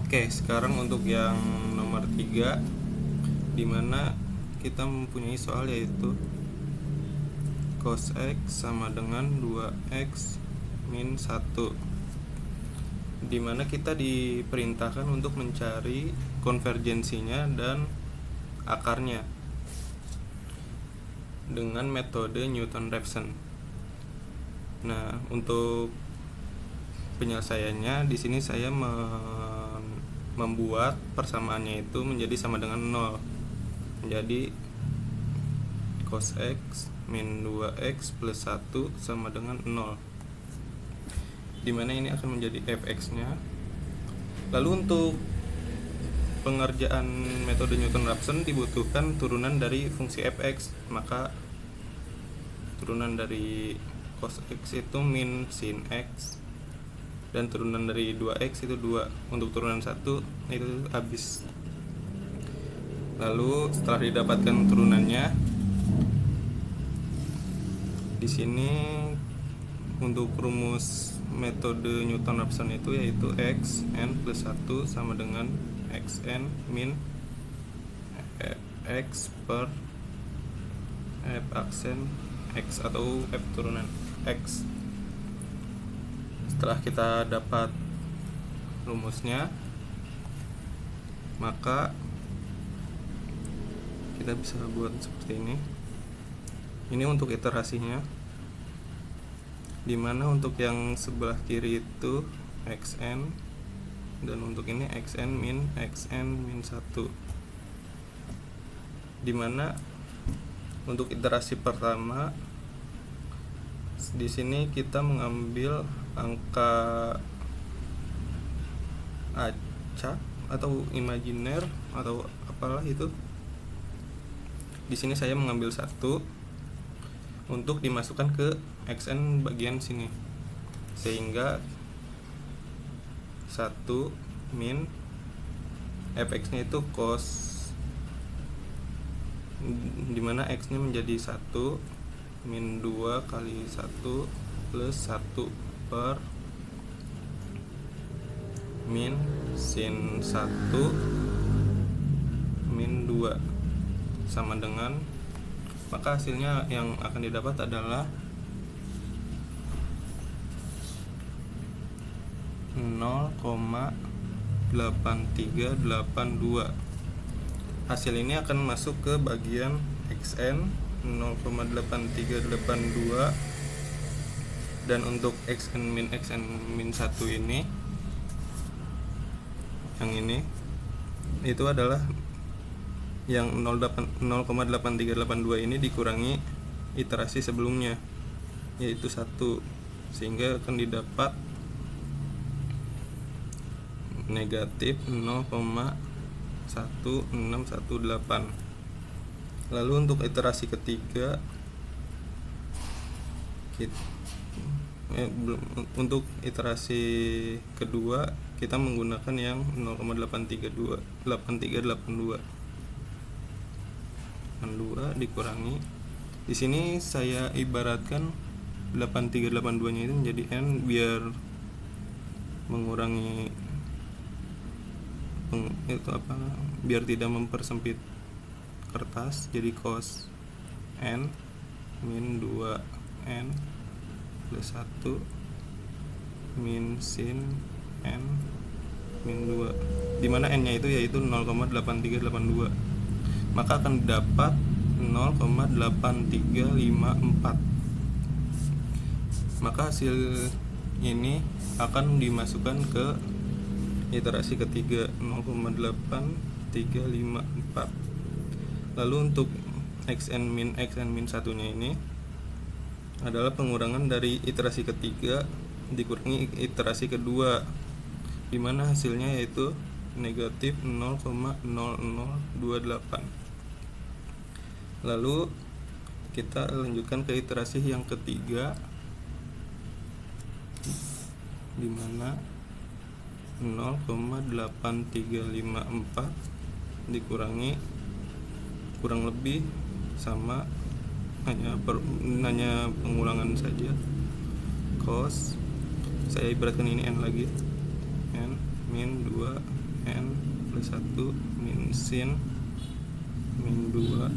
Oke, sekarang untuk yang nomor 3, dimana kita mempunyai soal yaitu cos X sama dengan 2X min 1, dimana kita diperintahkan untuk mencari konvergensinya dan akarnya dengan metode Newton-Raphson. Nah, untuk penyelesaiannya di sini saya membuat persamaannya itu menjadi sama dengan 0. Menjadi cos X min 2X plus 1 sama dengan 0, dimana ini akan menjadi fx-nya. Lalu untuk pengerjaan metode Newton-Raphson dibutuhkan turunan dari fungsi fx, maka turunan dari cos X itu min sin X, dan turunan dari 2X itu 2. Untuk turunan 1 itu habis. Lalu setelah didapatkan turunannya, di sini untuk rumus metode Newton-Raphson itu yaitu xn plus 1 sama dengan xn min x per f aksen x atau f turunan x. Setelah kita dapat rumusnya, maka kita bisa buat seperti ini. Ini untuk iterasinya, dimana untuk yang sebelah kiri itu xn, dan untuk ini xn min 1, dimana untuk iterasi pertama di sini kita mengambil angka acak atau imajiner atau apalah itu. Di sini saya mengambil 1 untuk dimasukkan ke xn bagian sini, sehingga 1 min fx nya itu cos, dimana x nya menjadi 1 min 2 kali 1 plus 1 per min sin 1 min 2 sama dengan, maka hasilnya yang akan didapat adalah 0,8382. Hasil ini akan masuk ke bagian xn 0,8382, dan untuk xn min 1 ini, yang ini itu adalah yang 0,8382 ini dikurangi iterasi sebelumnya yaitu 1, sehingga akan didapat negatif 0,1618. Lalu untuk iterasi ketiga untuk iterasi kedua kita menggunakan yang 0,8382 dikurangi. Di sini saya ibaratkan 8382 nya itu menjadi n biar mengurangi biar tidak mempersempit kertas, jadi cos n min 2n plus 1 min sin n min 2, dimana n nya itu yaitu 0,8382, maka akan dapat 0,8354. Maka hasil ini akan dimasukkan ke iterasi ketiga 0,8354. Lalu untuk xn min 1 nya ini adalah pengurangan dari iterasi ketiga dikurangi iterasi kedua, dimana hasilnya yaitu negatif 0,0028. Lalu kita lanjutkan ke iterasi yang ketiga, dimana 0,8354 dikurangi kurang lebih sama, hanya pengulangan saja, cos, saya ibaratkan ini n lagi, n min 2 n plus 1 min sin min 2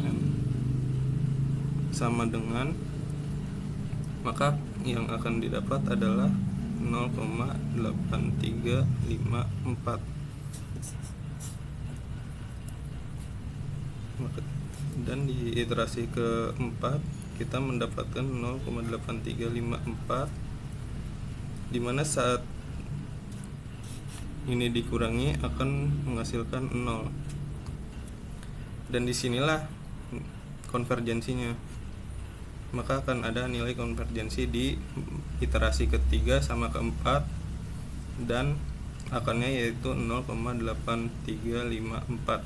n sama dengan, maka yang akan didapat adalah 0,8354. Dan di iterasi keempat kita mendapatkan 0,8354, dimana saat ini dikurangi akan menghasilkan 0. Dan disinilah konvergensinya, maka akan ada nilai konvergensi di iterasi ketiga sama keempat, dan akannya yaitu 0,8354.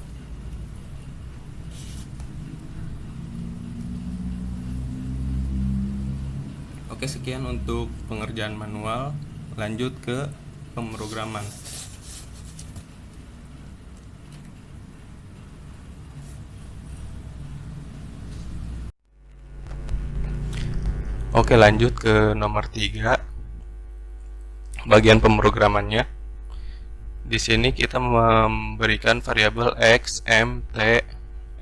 Oke, sekian untuk pengerjaan manual. Lanjut ke pemrograman. Oke, lanjut ke nomor 3, bagian pemrogramannya. Di sini kita memberikan variabel x, m, t,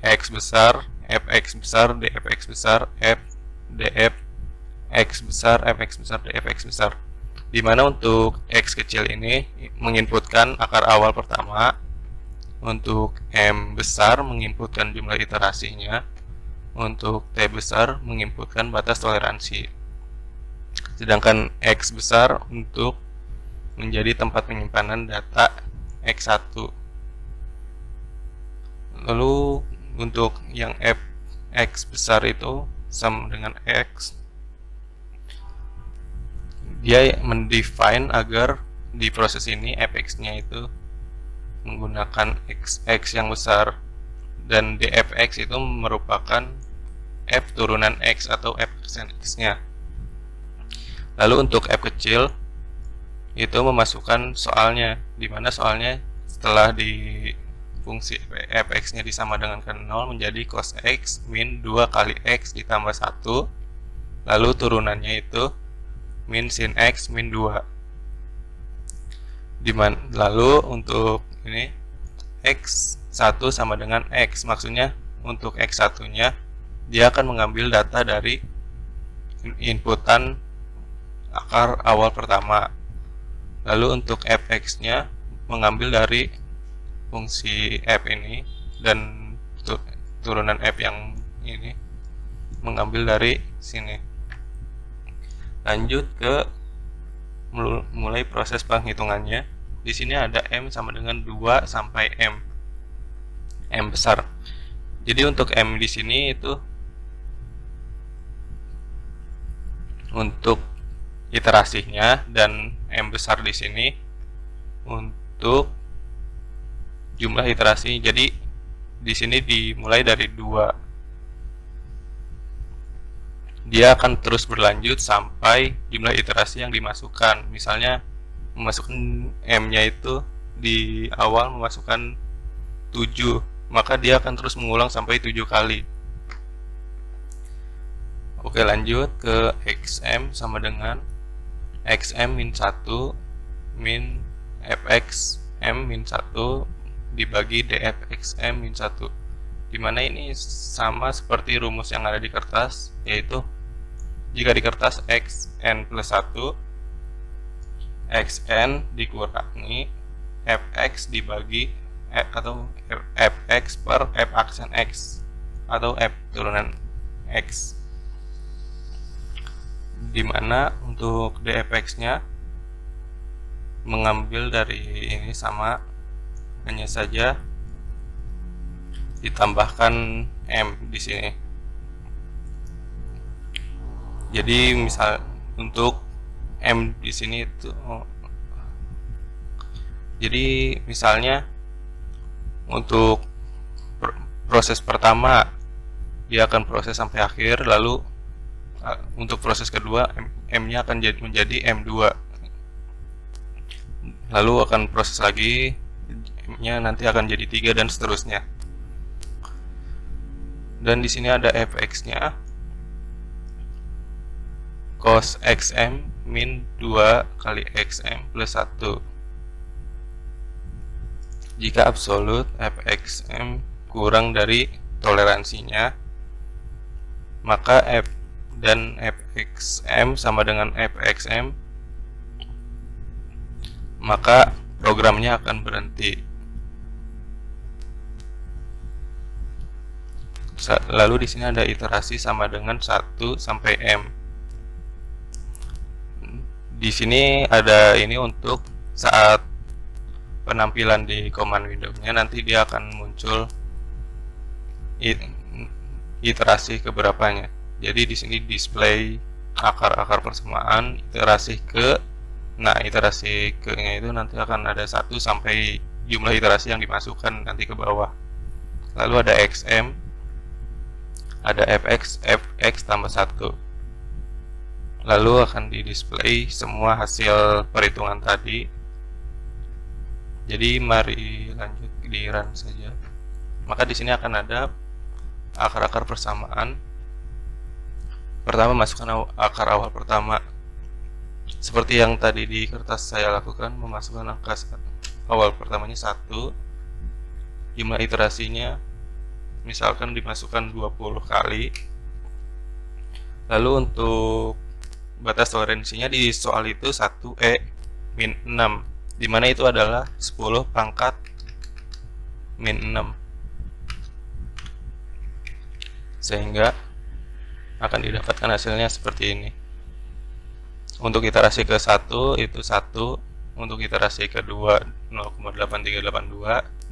x besar, fx besar, dfx besar, f, df, x besar, fx besar, dfx besar. Dimana untuk x kecil ini menginputkan akar awal pertama, untuk m besar menginputkan jumlah iterasinya, untuk t besar menginputkan batas toleransi, sedangkan x besar untuk menjadi tempat penyimpanan data x1. Lalu untuk yang fx besar itu sama dengan x, dia mendefine agar di proses ini fx-nya itu menggunakan x yang besar, dan dfx itu merupakan f turunan x atau f persen x-nya. Lalu untuk f kecil itu memasukkan soalnya, dimana soalnya setelah di fungsi fx-nya disama dengan 0 menjadi cos x min 2 kali x ditambah 1, lalu turunannya itu min sin x min 2. Lalu untuk ini x1 sama dengan x, maksudnya untuk x1 nya dia akan mengambil data dari inputan akar awal pertama. Lalu untuk fx nya mengambil dari fungsi f ini, dan turunan f yang ini mengambil dari sini. Lanjut ke mulai proses penghitungannya. Di sini ada m sama dengan 2 sampai m besar. Jadi untuk m di sini itu untuk iterasinya, dan m besar di sini untuk jumlah iterasi. Jadi di sini dimulai dari 2. Dia akan terus berlanjut sampai jumlah iterasi yang dimasukkan. Misalnya memasukkan m-nya itu di awal memasukkan 7, maka dia akan terus mengulang sampai 7 kali. Oke, lanjut ke xm sama dengan xm min 1 min fxm min 1 dibagi dfxm min 1, dimana ini sama seperti rumus yang ada di kertas, yaitu jika di kertas xn plus 1, xn dikurangi fx dibagi atau fx per f aksen x atau f turunan x, dimana untuk dfx nya mengambil dari ini sama, hanya saja ditambahkan m di sini. Jadi misal untuk m di sini itu, jadi misalnya untuk proses pertama dia akan proses sampai akhir, lalu untuk proses kedua m-nya akan menjadi m2, lalu akan proses lagi, m-nya nanti akan jadi 3 dan seterusnya. Dan di sini ada fx-nya cos xm min 2 kali xm plus 1, Jika absolut fxm kurang dari toleransinya, maka f dan fxm sama dengan fxm, maka programnya akan berhenti. Lalu di sini ada iterasi sama dengan 1 sampai m. Di sini ada ini untuk saat penampilan di command window-nya, nanti dia akan muncul iterasi keberapanya. Jadi di sini display akar-akar persamaan, iterasi ke. Nah, iterasi ke-nya itu nanti akan ada 1 sampai jumlah iterasi yang dimasukkan nanti ke bawah. Lalu ada xm, ada fx tambah 1. Lalu akan di display semua hasil perhitungan tadi. Jadi mari lanjut di run saja. Maka di sini akan ada akar-akar persamaan. Pertama, masukkan akar awal pertama. Seperti yang tadi di kertas saya lakukan, memasukkan angka awal pertamanya 1. Jumlah iterasinya misalkan dimasukkan 20 kali. Lalu untuk batas toleransinya di soal itu 1e min 6, dimana itu adalah 10 pangkat min 6, sehingga akan didapatkan hasilnya seperti ini. Untuk iterasi ke 1 itu 1, untuk iterasi kedua 0,8382,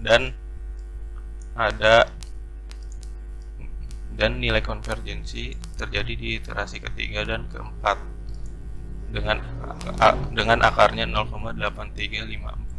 dan nilai konvergensi terjadi di iterasi ketiga dan keempat dengan akarnya 0,8354.